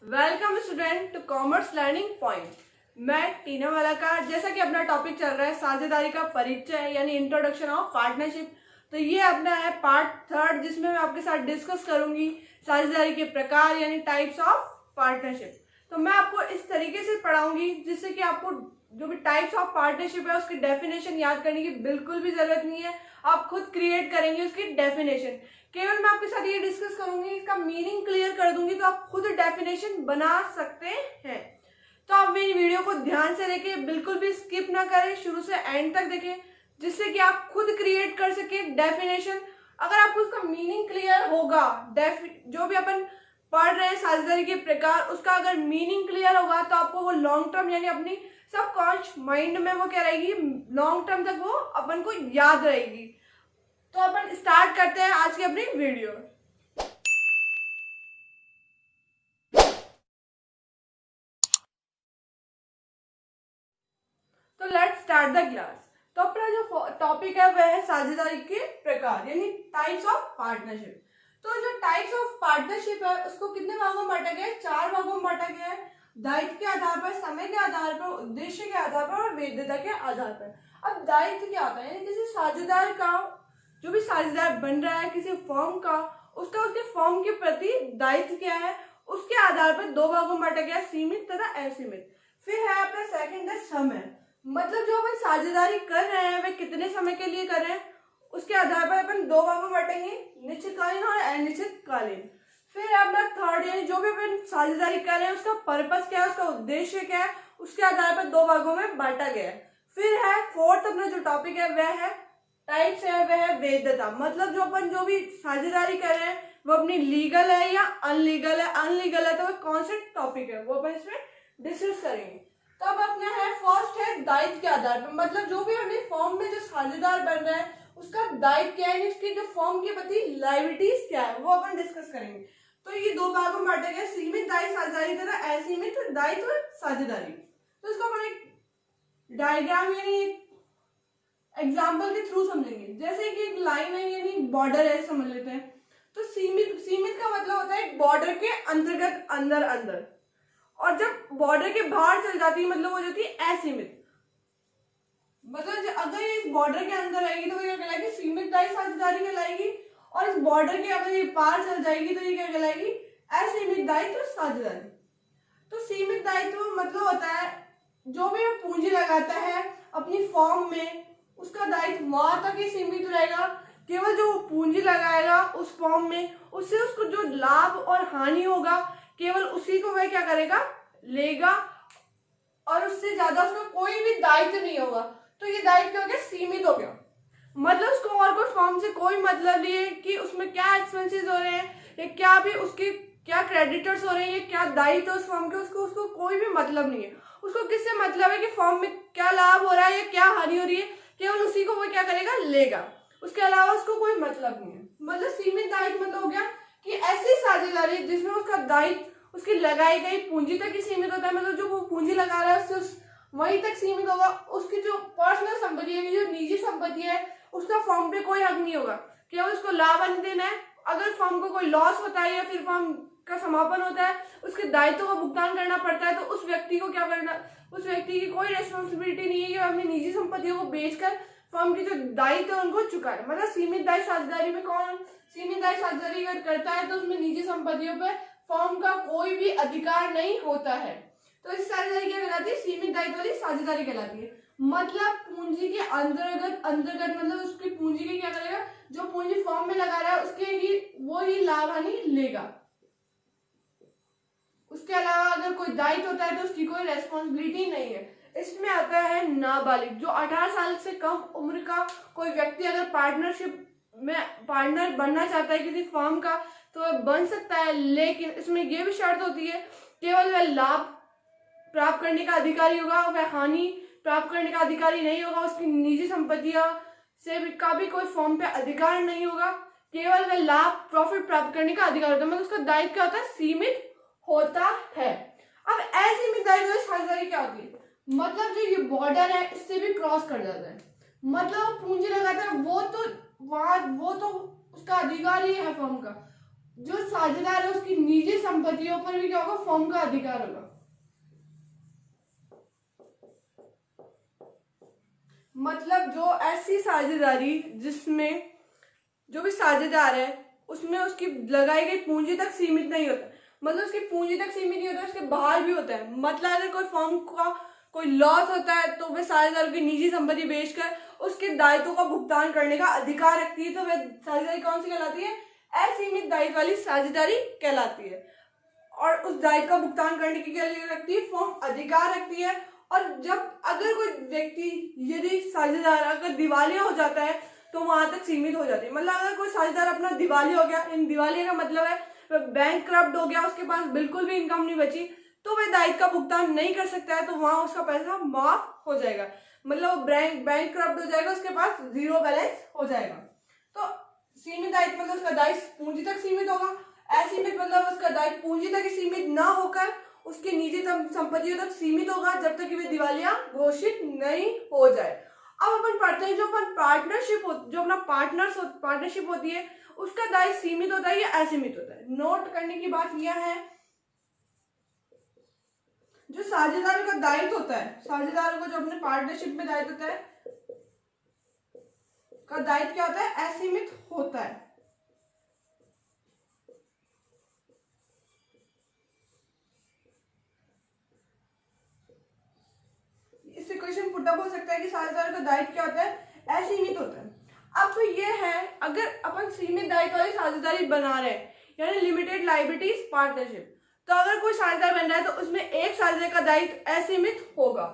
Welcome student to commerce learning point. मैं टीना वालाकार। जैसा कि अपना टॉपिक चल रहा है साझेदारी का परिचय यानी इंट्रोडक्शन ऑफ पार्टनरशिप, तो ये अपना है पार्ट थर्ड, जिसमें मैं आपके साथ डिस्कस करूंगी साझेदारी के प्रकार यानी टाइप्स ऑफ पार्टनरशिप। तो मैं आपको इस तरीके से पढ़ाऊंगी जिससे कि आपको जो भी टाइप्स ऑफ पार्टनरशिप है उसकी डेफिनेशन याद करने की बिल्कुल भी जरूरत नहीं है। आप खुद क्रिएट करेंगे उसकी डेफिनेशन। केवल मैं आपके साथ ये डिस्कस करूंगी, इसका मीनिंग क्लियर कर दूंगी तो आप खुद डेफिनेशन बना सकते हैं। तो आप मेरी वीडियो को ध्यान से देखें, बिल्कुल भी स्किप ना करें, शुरू से एंड तक देखें जिससे कि आप खुद क्रिएट कर सके डेफिनेशन। अगर आपको उसका मीनिंग क्लियर होगा, जो भी अपन पढ़ रहे हैं साझेदारी के प्रकार, उसका अगर मीनिंग क्लियर होगा तो आपको वो लॉन्ग टर्म यानी अपनी सबकॉन्शियस माइंड में वो क्या रहेगी, लॉन्ग टर्म तक वो अपन को याद रहेगी। तो अपन स्टार्ट करते हैं आज की अपनी वीडियो। तो लेट्स स्टार्ट द क्लास। तो अपना जो टॉपिक है वह है साझेदारी के प्रकार यानी टाइप्स ऑफ पार्टनरशिप। तो जो टाइप्स ऑफ पार्टनरशिप है उसको कितने भागों में बांटा गया है? 4 भागों में बांटा गया है। दायित्व के आधार पर, समय के आधार पर, उद्देश्य के आधार पर और वैधता के आधार पर। अब दायित्व क्या होता है? किसी साझेदार का, जो भी साझेदार बन रहा है किसी फर्म का, उसका उसके फर्म के प्रति दायित्व क्या है, उसके आधार पर 2 भागों में बांटा गया, सीमित तथा असीमित। फिर है अपना सेकंड है समय, मतलब जो अपन साझेदारी कर रहे हैं वे कितने समय के लिए कर रहे हैं, उसके आधार पर अपन 2 भागों में बांटेंगे, निश्चितकालीन और अनिश्चितकालीन। फिर अपना थर्ड यानी जो भी अपन साझेदारी कर रहे हैं उसका पर्पस क्या है, उसका उद्देश्य क्या है, उसके आधार पर 2 भागों में बांटा गया है। फिर है फोर्थ अपना जो टॉपिक है वह है टाइप्स है, वह है वैधता, मतलब जो अपन जो भी साझेदारी कर रहे हैं वो अपनी लीगल है या अनलीगल है। अनलीगल है तो वो कौन से टॉपिक है वो अपन इसमें डिस्कस करेंगे। तब अपना है फर्स्ट है दायित्व के आधार पर, मतलब जो भी अपने फॉर्म में जो साझेदार बन रहा है उसका दायित्व क्या है, उसकी जो फॉर्म के प्रति लायबिलिटीज क्या है वो अपन डिस्कस करेंगे। तो ये 2 भागों में बांटे गए, सीमित दायित्व साझेदारी तथा असीमित दायित्व साझेदारी। तो इसको अपन एक डायग्राम यानी एग्जाम्पल के थ्रू समझेंगे। जैसे कि एक लाइन है यानी बॉर्डर है, समझ लेते हैं। तो सीमित का मतलब होता है बॉर्डर के अंतर्गत, अंदर अंदर, और जब बॉर्डर के बाहर चल जाती है मतलब हो जाती है असीमित। मतलब अगर ये इस बॉर्डर के अंदर आएगी तो ये कहलाएगी सीमित दायित्व साझेदारी कहलाएगी, और इस बॉर्डर के अगर ये पार चल जाएगी तो ये क्या कहलाएगी, असीमित दायित्व साझेदारी। तो सीमित दायित्व मतलब होता है जो भी पूंजी लगाता है अपनी फॉर्म में उसका दायित्व वहां तक ही सीमित रहेगा, केवल जो पूंजी लगाएगा उस फॉर्म में उससे उसको जो लाभ और हानि होगा केवल उसी को वह क्या करेगा, लेगा, और उससे ज्यादा उसका कोई भी दायित्व नहीं होगा। तो ये दायित्व हो गया, सीमित हो गया, मतलब उसको और कोई फॉर्म से कोई मतलब नहीं है कि उसमें क्या एक्सपेंसेस हो रहे हैं या क्या भी उसके क्या क्रेडिटर्स हो रहे हैं या क्या दायित्व है उस फॉर्म के, उसको कोई भी मतलब नहीं है। उसको किससे मतलब है कि फॉर्म में क्या लाभ हो रहा है या क्या हानि हो रही है, केवल उसी को वो क्या करेगा, लेगा, उसके अलावा उसको कोई मतलब नहीं है। मतलब सीमित दायित्व मतलब हो गया कि ऐसी साझेदारी जिसमें उसका दायित्व उसकी लगाई गई पूंजी तक ही सीमित होता है, मतलब जो वो पूंजी लगा रहा है उससे वहीं तक सीमित होगा। उसकी जो पर्सनल संपत्ति है, जो निजी संपत्ति है, उसका फॉर्म पे कोई हक नहीं होगा, केवल उसको लाभ आने देना है। अगर फॉर्म को कोई लॉस होता है या फिर फॉर्म का समापन होता है, उसके दायित्व का भुगतान करना पड़ता है, तो उस व्यक्ति को क्या करना, उस व्यक्ति की कोई रेस्पॉन्सिबिलिटी नहीं है कि अपनी निजी संपत्तियों को बेचकर फॉर्म की जो दायित्व है उनको चुकाए। मतलब सीमित दायित्व साझेदारी में कौन सीमित दायित्व साझेदारी अगर करता है तो उसमें निजी संपत्तियों पर फॉर्म का कोई भी अधिकार नहीं होता है। तो इस साझेदारी क्या कहलाती है, सीमित दायित्व वाली साझेदारी कहलाती है। मतलब पूंजी के अंतर्गत अंतर्गत मतलब उसकी पूंजी के क्या करेगा, जो पूंजी फॉर्म में लगा रहा है उसके ही वो ही लाभ हानि लेगा, उसके अलावा अगर कोई दायित्व होता है तो उसकी कोई रेस्पॉन्सिबिलिटी नहीं है। इसमें आता है नाबालिग, जो 18 साल से कम उम्र का कोई व्यक्ति अगर पार्टनरशिप में पार्टनर बनना चाहता है किसी फर्म का तो वह बन सकता है, लेकिन इसमें यह भी शर्त होती है केवल वह लाभ प्राप्त करने का अधिकारी होगा, वह हानि प्राप्त करने का अधिकारी नहीं होगा, उसकी निजी संपत्तियां से भी का भी कोई फॉर्म पे अधिकार नहीं होगा, केवल वह लाभ प्रॉफिट प्राप्त करने का अधिकार होता है। मतलब उसका दायित्व क्या होता है, सीमित होता है। अब असीमित दायित्व साझेदारी क्या होती है, मतलब जो ये बॉर्डर है इससे भी क्रॉस कर जाता है, मतलब पूंजी लगाता है वो तो उसका अधिकार ही है फर्म का, जो साझेदार है उसकी निजी संपत्तियों पर भी क्या होगा, फर्म का अधिकार होगा। मतलब जो ऐसी साझेदारी जिसमें जो भी साझेदार है उसमें उसकी लगाई गई पूंजी तक सीमित नहीं होता, मतलब उसकी पूंजी तक सीमित नहीं होता, उसके बाहर भी होता है। मतलब अगर कोई फर्म का कोई लॉस होता है तो वह साझेदारों की निजी संपत्ति बेचकर उसके दायित्वों का भुगतान करने का अधिकार रखती है, तो वह साझेदारी कौन सी कहलाती है, असीमित दायित्व वाली साझेदारी कहलाती है। और उस दायित्व का भुगतान करने की क्या रखती है, फर्म अधिकार रखती है। और जब अगर कोई व्यक्ति यदि साझेदार अगर दिवालिया हो जाता है तो वहां तक सीमित हो जाती है। मतलब अगर कोई साझेदार अपना दिवालिया हो गया, इन दिवालिया का मतलब है बैंक करप्ट हो गया, उसके पास बिल्कुल भी इनकम नहीं बची, तो वह दायित्व का भुगतान नहीं कर सकता है, तो वहां उसका पैसा माफ हो जाएगा। मतलब बैंक करप्ट हो जाएगा, उसके पास जीरो बैलेंस हो जाएगा। तो सीमित दायित्व मतलब उसका दायित्व पूंजी तक सीमित होगा, असीमित मतलब उसका दायित्व पूंजी तक सीमित ना होकर उसकी निजी संपत्तियों तक सीमित होगा जब तक कि वे दिवालिया घोषित नहीं हो जाए। अब अपन पढ़ते हैं जो अपन पार्टनरशिप जो अपना पार्टनरशिप होती है उसका दायित्व सीमित होता है या असीमित होता है। नोट करने की बात यह है, जो साझेदारों का दायित्व होता है, साझेदारों को जो अपने पार्टनरशिप में दायित्व होता है का दायित्व क्या होता है, असीमित होता है। इससे क्वेश्चन पुटअप हो सकता है कि साझेदार का दायित्व क्या होता है, असीमित होता है। अब तो ये है, अगर अपन सीमित दायित्व वाली साझेदारी बना रहे हैं यानी लिमिटेड लायबिलिटीज पार्टनरशिप, तो अगर कोई साझेदार बन रहा है तो उसमें एक साझेदार का दायित्व असीमित होगा।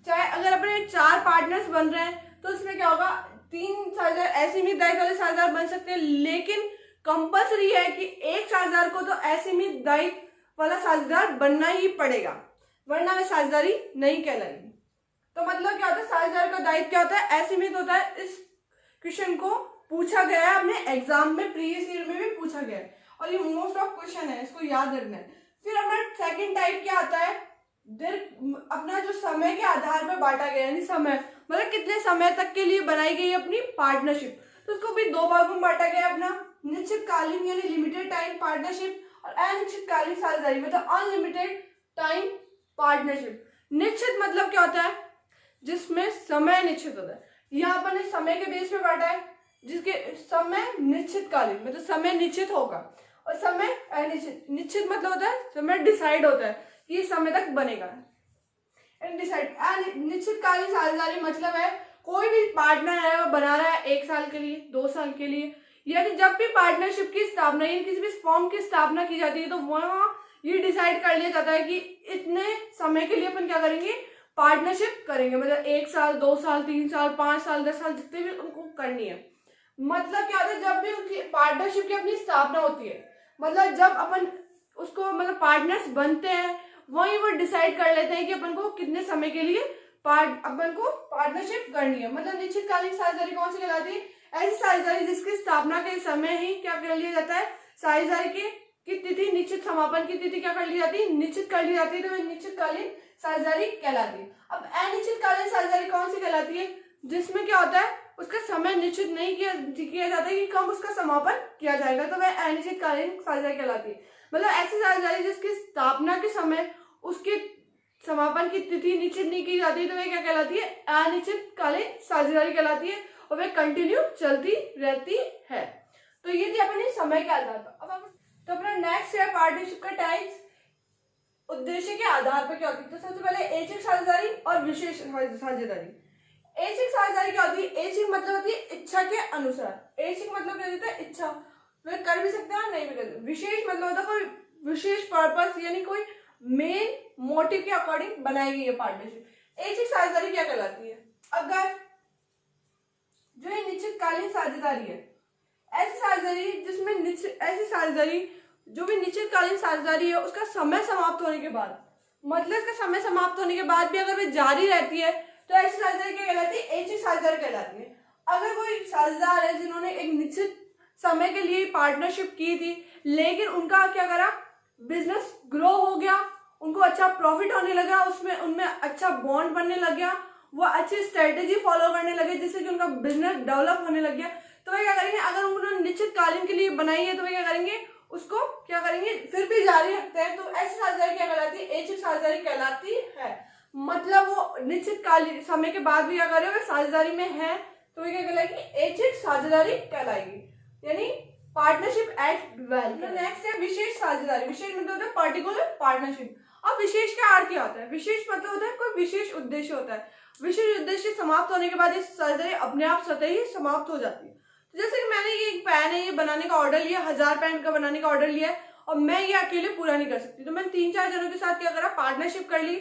चाहे अगर अपने 4 पार्टनर्स बन रहे हैं तो उसमें क्या होगा, 3 साझेदार असीमित दायित्व वाले साझेदार बन सकते हैं, लेकिन कंपल्सरी है कि एक साझेदार को तो असीमित दायित्व वाला साझेदार बनना ही पड़ेगा, वरना वह साझेदारी नहीं कहलाएगी। तो मतलब क्या होता है, साझेदार का दायित्व क्या होता है, असीमित होता है। इस क्वेश्चन को पूछा गया है अपने एग्जाम में, प्रीवियस ईयर में भी पूछा गया है और ये मोस्ट ऑफ क्वेश्चन है, इसको याद रखना है। फिर अपना सेकंड टाइप क्या आता है, अपना जो समय के आधार पर बांटा गया, यानी समय मतलब कितने समय तक के लिए बनाई गई अपनी पार्टनरशिप, तो उसको भी 2 भागों में बांटा गया अपना, निश्चितकालीन यानी लिमिटेड टाइम पार्टनरशिप और अनिश्चितकालीन साझेदारी मतलब अनलिमिटेड टाइम पार्टनरशिप। निश्चित मतलब क्या होता है, जिसमें समय निश्चित होता है। यहाँ पर ने समय के बेस पे बांटा है, जिसके समय निश्चितकालीन मतलब समय निश्चित होगा, और समय अनिश्चित, निश्चित मतलब होता है समय डिसाइड होता है कि समय तक बनेगा। निश्चितकालीन साझेदारी मतलब है कोई भी पार्टनर है वो बना रहा है 1 साल के लिए, 2 साल के लिए, यानी जब भी पार्टनरशिप की स्थापना यानी किसी भी फॉर्म की स्थापना की जाती है तो वहां ये डिसाइड कर लिया जाता है कि इतने समय के लिए अपन क्या करेंगे, पार्टनरशिप करेंगे। मतलब 1 साल, 2 साल, 3 साल, 5 साल, 10 साल, जितने भी उनको करनी है। मतलब क्या होता है, जब भी उनकी पार्टनरशिप की अपनी स्थापना होती है, मतलब जब अपन उसको मतलब पार्टनर्स बनते हैं वही वो डिसाइड कर लेते हैं कि अपन को कितने समय के लिए अपन को पार्टनरशिप करनी है। मतलब निश्चितकालीन साझेदारी कौन सी कहलाती है, ऐसी साझेदारी जिसकी स्थापना के समय ही क्या कर लिया जाता है, साझेदारी की तिथि निश्चित, समापन की तिथि क्या कर ली जाती है, निश्चित कर ली जाती है, तो वह निश्चितकालीन साझेदारी कहलाती है। अब अनिश्चितकालीन साझेदारी कौन सी कहलाती है, जिसमें क्या होता है उसका समय निश्चित नहीं किया जाता है कि कब उसका समापन किया जाएगा, तो वह अनिश्चितकालीन साझेदारी कहलाती है। मतलब ऐसी साझेदारी जिसकी स्थापना के समय उसके समापन की तिथि निश्चित नहीं की जाती, तो वह क्या कहलाती है, अनिश्चितकालीन साझेदारी कहलाती है, और वह कंटिन्यू चलती रहती है। तो ये थी अपनी समय के आधार पर। अब तो अपना नेक्स्ट है पार्टनरशिप का टाइप्स, उद्देश्य के आधार पर क्या होती है। तो सबसे पहले ऐच्छिक साझेदारी और विशेष साझेदारी। ऐच्छिक साझेदारी क्या होती है, ऐच्छिक मतलब होती है इच्छा के अनुसार, ऐच्छिक मतलब क्या होता है, इच्छा, वे कर भी सकते हैं नहीं भी कर सकते। विशेष मतलब होता है कोई विशेष पर्पस यानी कोई मेन मोटिव के अकॉर्डिंग बनाई गई है पार्टनरशिप। ऐच्छिक साझेदारी क्या कहलाती है, अगर जो ये निश्चितकालीन साझेदारी है, ऐसी साझेदारी जिसमें ऐसी साझेदारी जो भी निश्चितकालीन साझेदारी है उसका समय समाप्त होने के बाद, मतलब इसका समय समाप्त होने के बाद भी अगर वे जारी रहती है तो ऐसी साझेदारी क्या कहलाती है, ऐच्छिक साझेदारी कहलाती है। अगर कोई साझेदार है जिन्होंने एक निश्चित समय के लिए पार्टनरशिप की थी, लेकिन उनका क्या करा, बिजनेस ग्रो हो गया, उनको अच्छा प्रॉफिट होने लगा, उसमें उनमें अच्छा बॉन्ड बनने लग गया, वो अच्छी स्ट्रेटेजी फॉलो करने लगे जिससे कि उनका बिजनेस डेवलप होने लग गया, तो वे क्या करेंगे, अगर उन्होंने निश्चित कालीन के लिए बनाई है तो वे क्या करेंगे, उसको क्या करेंगे फिर भी जारी रखते हैं। तो ऐसी साझेदारी क्या कहलाती है, ऐच्छिक साझेदारी कहलाती है। मतलब वो निश्चित कालीन समय के बाद भी अगर वे साझेदारी में है तो वे क्या कहलाएगी, ऐच्छिक साझेदारी कहलाएगी, यानी पार्टनरशिप एट वेल। नेक्स्ट है विशेष साझेदारी। विशेष मतलब होता है पर्टिकुलर पार्टनरशिप। अब विशेष का अर्थ क्या होता है, विशेष मतलब होता है कोई विशेष उद्देश्य होता है। विशेष उद्देश्य समाप्त होने के बाद ये साझेदारी अपने आप स्वतः ही समाप्त हो जाती है। तो जैसे कि मैंने ये एक पेन है, ये बनाने का ऑर्डर लिया, 1000 पेन का बनाने का ऑर्डर लिया है और मैं ये अकेले पूरा नहीं कर सकती, तो मैंने 3-4 जनों के साथ क्या करा, पार्टनरशिप कर ली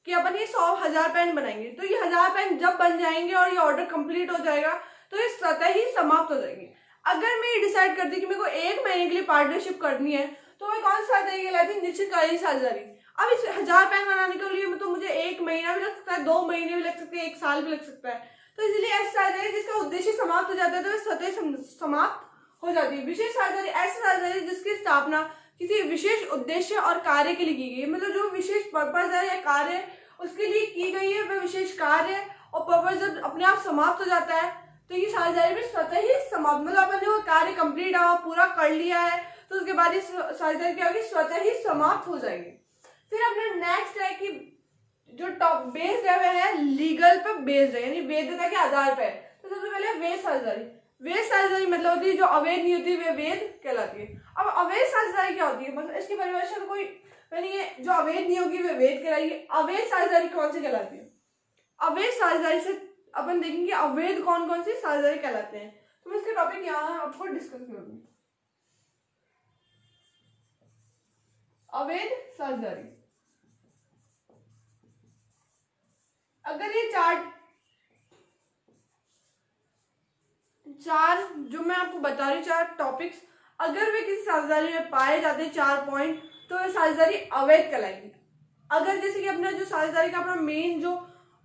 कि अपन ये 100,000 पेन बनाएंगे। तो ये 1000 पेन जब बन जाएंगे और ये ऑर्डर कंप्लीट हो जाएगा तो ये स्वतः ही समाप्त हो जाएंगे। अगर मैं ये डिसाइड करती कि मेरे को 1 महीने के लिए पार्टनरशिप करनी है तो मैं कौन सा साझेदारी कहलाती है, निश्चितकालीन साझेदारी। अब इस 1000 पेन बनाने के लिए तो मुझे 1 महीना भी लग सकता है, 2 महीने भी लग सकते हैं, 1 साल भी लग सकता है। तो इसलिए ऐसी साझेदारी जिसका उद्देश्य समाप्त हो जाता है तो वह स्वतः समाप्त हो जाती है। विशेष साझेदारी ऐसी साझेदारी जिसकी स्थापना किसी विशेष उद्देश्य और कार्य के लिए की गई है, मतलब जो विशेष पर्पज है या कार्य उसके लिए की गई है, वह विशेष कार्य और पर्पज जब अपने आप समाप्त हो जाता है तो ये साझेदारी भी स्वतः ही समाप्त, मतलब अपन ने वो कार्य कंप्लीट पूरा कर लिया है तो उसके बाद ये साझेदारी क्या होगी, स्वतः ही समाप्त हो जाएगी। फिर अपने नेक्स्ट है कि जो टॉप बेस्ड है वह है लीगल पे बेस्ड है, यानी वैधता के आधार पर। तो सबसे पहले वैध साझेदारी। वैध साझेदारी मतलब होती है जो अवैध नहीं होती वे वैध कहलाती है। अब अवैध साझेदारी क्या होती है, मतलब इसकी परिभाषा कोई यानी ये जो अवैध नहीं होगी वे वैध कहलाएगी। अवैध साझेदारी कौन सी कहलाती है, अवैध साझेदारी से अपन देखेंगे अवैध कौन कौन सी साझेदारी कहलाते हैं। तो मैं इसके टॉपिक यहाँ आपको डिस्कस करूंगी। अवैध साझेदारी, अगर ये चार जो मैं आपको बता रही हूँ 4 टॉपिक्स, अगर वे किसी साझेदारी में पाए जाते हैं 4 पॉइंट तो वह साझेदारी अवैध कहलाएगी। अगर जैसे कि अपना जो साझेदारी का अपना मेन जो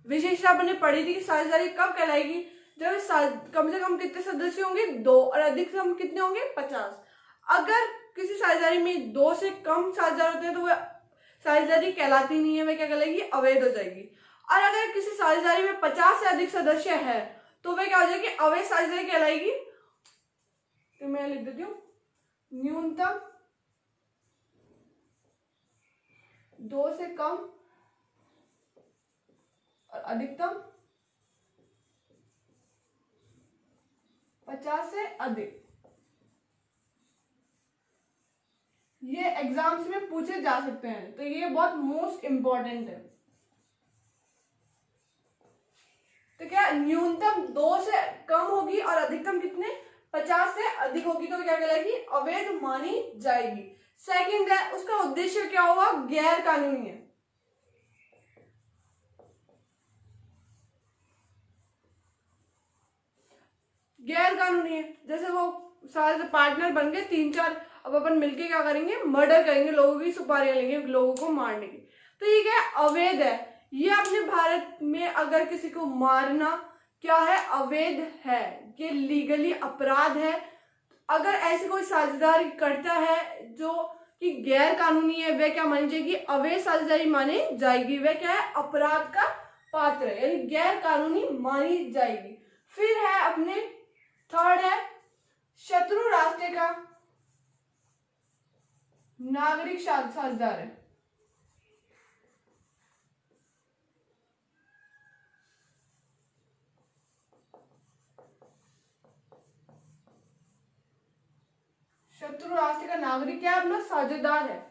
विशेषता अपने पढ़ी थी कि साझेदारी कब कहलाएगी, जब कम से कम कितने सदस्य होंगे, 2 और अधिकतम कितने होंगे, 50। अगर किसी साझेदारी में 2 से कम साझेदार होते हैं तो वह साझेदारी कहलाती नहीं है, वह क्या कहलाएगी, अवैध हो जाएगी। और अगर किसी साझेदारी में 50 से अधिक सदस्य है तो वह क्या हो जाएगी, अवैध साझेदारी कहलाएगी। तो मैं लिख देती हूँ, न्यूनतम 2 से कम और अधिकतम 50 से अधिक। ये एग्जाम्स में पूछे जा सकते हैं तो ये बहुत मोस्ट इंपॉर्टेंट है। तो क्या न्यूनतम 2 से कम होगी और अधिकतम कितने, 50 से अधिक होगी तो क्या कहलाएगी, अवैध मानी जाएगी। सेकंड है उसका उद्देश्य क्या हुआ, गैर कानूनी है। गैर कानूनी है, जैसे वो सारे पार्टनर बन गए 3-4, अब अपन मिलके क्या करेंगे, मर्डर करेंगे, लोगों की सुपारियां लेंगे लोगों को मारने की। तो ये क्या है, अवैध है। ये अपने भारत में अगर किसी को मारना क्या है, अवैध है, ये लीगली अपराध है। अगर ऐसी कोई साझेदारी करता है जो कि गैर कानूनी है वह क्या मानी जाएगी, अवैध साझेदारी मानी जाएगी, वह क्या है, अपराध का पात्र है, यानी गैर कानूनी मानी जाएगी। फिर है अपने थर्ड है शत्रु राष्ट्र का नागरिक साझेदार है। शत्रु राष्ट्र का नागरिक क्या है, अपना साझेदार है।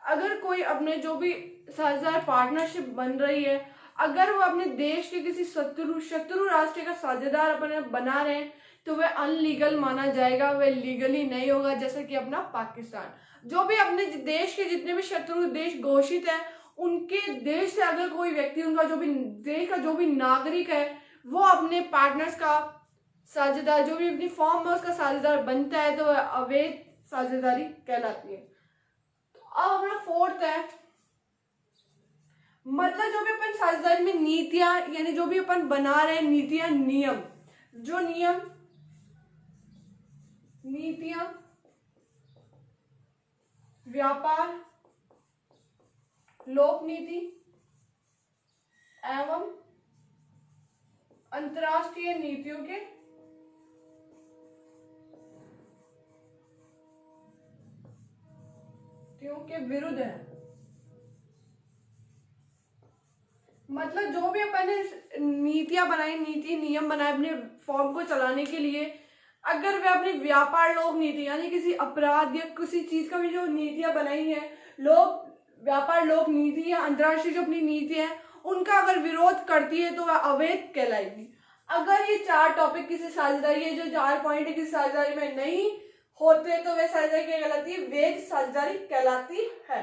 अगर कोई अपने जो भी साझेदार पार्टनरशिप बन रही है, अगर वो अपने देश के किसी शत्रु राष्ट्र का साझेदार अपने बना रहे हैं तो वह अनलीगल माना जाएगा, वह लीगली नहीं होगा। जैसे कि अपना पाकिस्तान, जो भी अपने देश के जितने भी शत्रु देश घोषित है उनके देश से अगर कोई व्यक्ति, उनका जो भी देश का जो भी नागरिक है वो अपने पार्टनर्स का साझेदार, जो भी अपनी फॉर्म में उसका साझेदार बनता है तो वह अवैध साझेदारी कहलाती है। तो अब अपना फोर्थ है, मतलब जो भी अपन साझेदारी में नीतियां, यानी जो भी अपन बना रहे हैं नीतियां, नियम, जो नियम नीतियां व्यापार, लोक नीति एवं अंतरराष्ट्रीय नीतियों के नीतियों के विरुद्ध है। मतलब जो भी अपन ने नीतियां बनाई, नीति नियम बनाए अपने फॉर्म को चलाने के लिए, अगर वे अपनी व्यापार लोक नीति यानी किसी अपराध या किसी चीज का भी जो नीतियां बनाई है, लोक व्यापार लोक नीति या अंतर्राष्ट्रीय जो अपनी नीति है उनका अगर विरोध करती है तो वह अवैध कहलाएगी। अगर ये 4 टॉपिक किसी साझेदारी, ये जो 4 पॉइंट है किसी साझेदारी में नहीं होते तो वह साझेदारी क्या कहलाती है? वैध साझेदारी कहलाती है।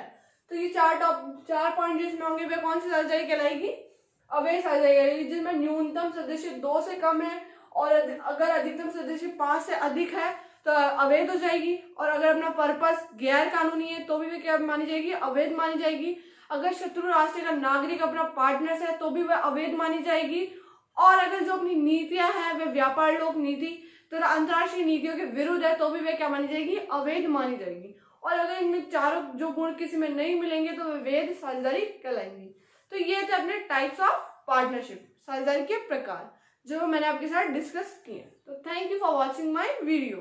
तो ये 4 पॉइंट जिसमें होंगे वे कौन सी साझेदारी कहलाएगी? अवैध साझेदारी कहलाएगी, जिसमें न्यूनतम सदस्य 2 से कम है और अगर अधिकतम सदस्य 5 से अधिक है तो अवैध हो जाएगी। और अगर अपना पर्पस गैर कानूनी है तो भी वे क्या मानी जाएगी? अवैध मानी जाएगी। अगर शत्रु राष्ट्र का नागरिक अपना पार्टनर है तो भी वह अवैध मानी जाएगी। और अगर जो अपनी नीतियां हैं वे व्यापार लोक नीति तो अंतर्राष्ट्रीय नीतियों के विरुद्ध है तो भी वे क्या मानी जाएगी? अवैध मानी जाएगी। और अगर इनमें चारों जो गुण किसी में नहीं मिलेंगे तो वे वैध साझेदारी कहलाएंगी। तो ये थे अपने टाइप्स ऑफ पार्टनरशिप, साझेदारी के प्रकार जो मैंने आपके साथ डिस्कस किए। तो thank you for watching my video.